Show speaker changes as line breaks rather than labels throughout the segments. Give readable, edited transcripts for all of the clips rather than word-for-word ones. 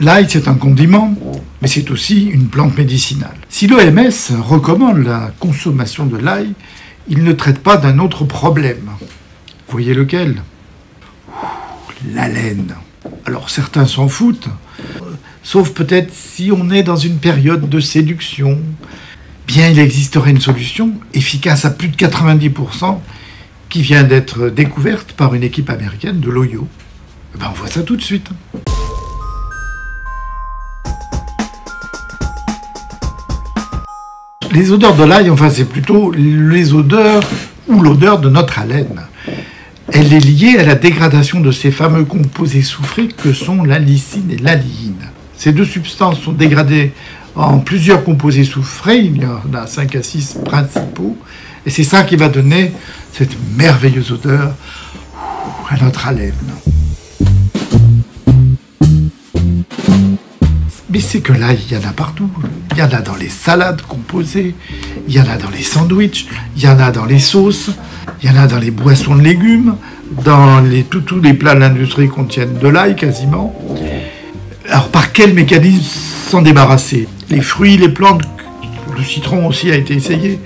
L'ail, c'est un condiment, mais c'est aussi une plante médicinale. Si l'OMS recommande la consommation de l'ail, il ne traite pas d'un autre problème. Voyez lequel? L'haleine. Alors certains s'en foutent, sauf peut-être si on est dans une période de séduction. Bien, il existerait une solution efficace à plus de 90% qui vient d'être découverte par une équipe américaine de l'Ohio. Ben, on voit ça tout de suite. Les odeurs de l'ail, enfin c'est plutôt les odeurs ou l'odeur de notre haleine. Elle est liée à la dégradation de ces fameux composés soufrés que sont la lysine et l'alliine. Ces deux substances sont dégradées en plusieurs composés soufrés, il y en a 5 à 6 principaux, et c'est ça qui va donner cette merveilleuse odeur à notre haleine. Mais c'est que l'ail, il y en a partout. Il y en a dans les salades composées, il y en a dans les sandwichs, il y en a dans les sauces, il y en a dans les boissons de légumes, dans tous les plats de l'industrie contiennent de l'ail quasiment. Alors par quel mécanisme s'en débarrasser? Les fruits, les plantes, le citron aussi a été essayé,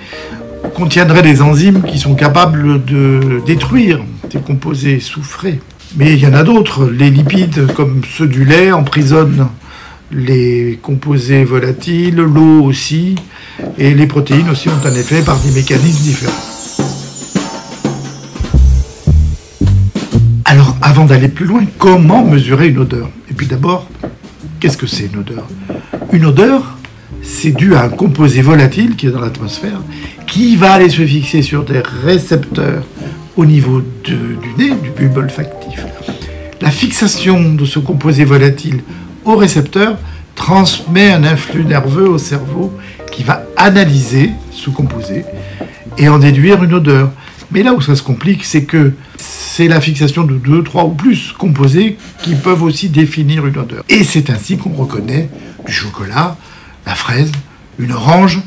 contiendraient des enzymes qui sont capables de détruire ces composés soufrés. Mais il y en a d'autres. Les lipides, comme ceux du lait, emprisonnent les composés volatiles, l'eau aussi, et les protéines aussi ont un effet par des mécanismes différents. Alors, avant d'aller plus loin, comment mesurer une odeur? Et puis d'abord, qu'est-ce que c'est une odeur? Une odeur, c'est dû à un composé volatile qui est dans l'atmosphère, qui va aller se fixer sur des récepteurs au niveau du nez, du bulbe olfactif. La fixation de ce composé volatile au récepteur transmet un influx nerveux au cerveau qui va analyser ce composé et en déduire une odeur. Mais là où ça se complique, c'est que c'est la fixation de 2, 3 ou plus composés qui peuvent aussi définir une odeur. Et c'est ainsi qu'on reconnaît du chocolat, la fraise, une orange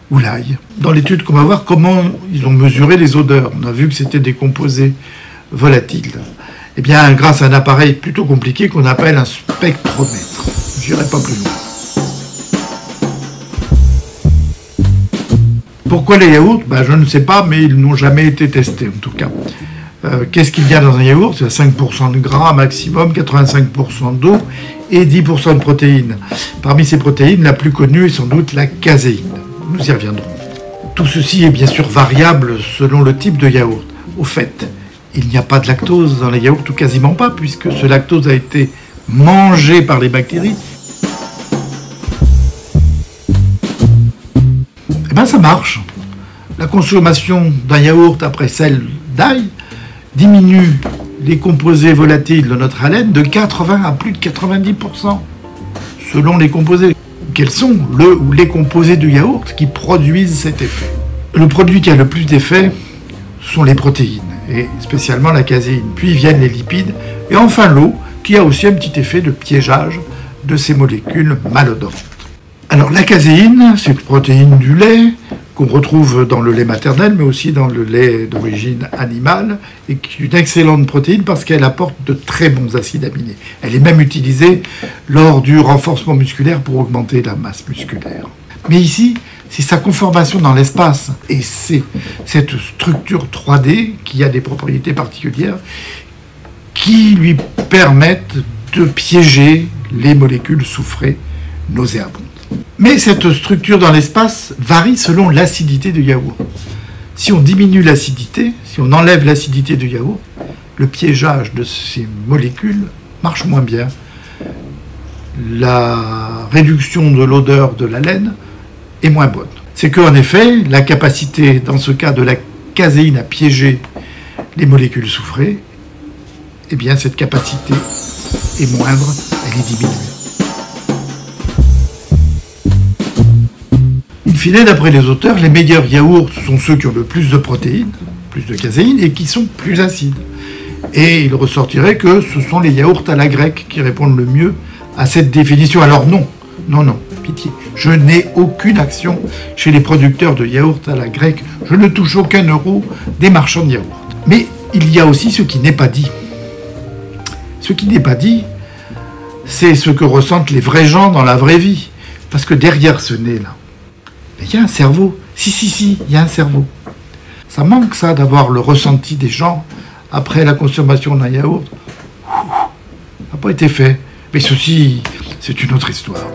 ou l'ail. Dans l'étude qu'on va voir, comment ils ont mesuré les odeurs. On a vu que c'était des composés volatiles. Eh bien, grâce à un appareil plutôt compliqué qu'on appelle un spectromètre. Je n'irai pas plus loin. Pourquoi les yaourts? Je ne sais pas, mais ils n'ont jamais été testés en tout cas. Qu'est-ce qu'il y a dans un yaourt? Il y a 5% de gras maximum, 85% d'eau et 10% de protéines. Parmi ces protéines, la plus connue est sans doute la caséine. Nous y reviendrons. Tout ceci est bien sûr variable selon le type de yaourt. Au fait, il n'y a pas de lactose dans les yaourts, ou quasiment pas, puisque ce lactose a été mangé par les bactéries. Eh bien, ça marche. La consommation d'un yaourt après celle d'ail diminue les composés volatiles de notre haleine de 80 à plus de 90%, selon les composés. Quels sont le ou les composés du yaourt qui produisent cet effet? Le produit qui a le plus d'effet sont les protéines, et spécialement la caséine. Puis viennent les lipides, et enfin l'eau, qui a aussi un petit effet de piégeage de ces molécules malodorantes. Alors la caséine, c'est une protéine du lait, qu'on retrouve dans le lait maternel, mais aussi dans le lait d'origine animale, et qui est une excellente protéine parce qu'elle apporte de très bons acides aminés. Elle est même utilisée lors du renforcement musculaire pour augmenter la masse musculaire. Mais ici, c'est sa conformation dans l'espace, et c'est cette structure 3D qui a des propriétés particulières qui lui permettent de piéger les molécules soufrées nauséabondes. Mais cette structure dans l'espace varie selon l'acidité du yaourt. Si on diminue l'acidité, si on enlève l'acidité du yaourt, le piégeage de ces molécules marche moins bien. La réduction de l'odeur de la laine est moins bonne. C'est qu'en effet, la capacité, dans ce cas de la caséine, à piéger les molécules soufrées, eh bien cette capacité est moindre, elle est diminuée. In fine, d'après les auteurs, les meilleurs yaourts sont ceux qui ont le plus de protéines, plus de caséine, et qui sont plus acides. Et il ressortirait que ce sont les yaourts à la grecque qui répondent le mieux à cette définition. Alors non, pitié, je n'ai aucune action chez les producteurs de yaourts à la grecque, je ne touche aucun euro des marchands de yaourts. Mais il y a aussi ce qui n'est pas dit. Ce qui n'est pas dit, c'est ce que ressentent les vrais gens dans la vraie vie. Parce que derrière ce nez-là, il y a un cerveau. Si, il y a un cerveau. Ça manque ça d'avoir le ressenti des gens après la consommation d'un yaourt. Ça n'a pas été fait. Mais ceci, c'est une autre histoire.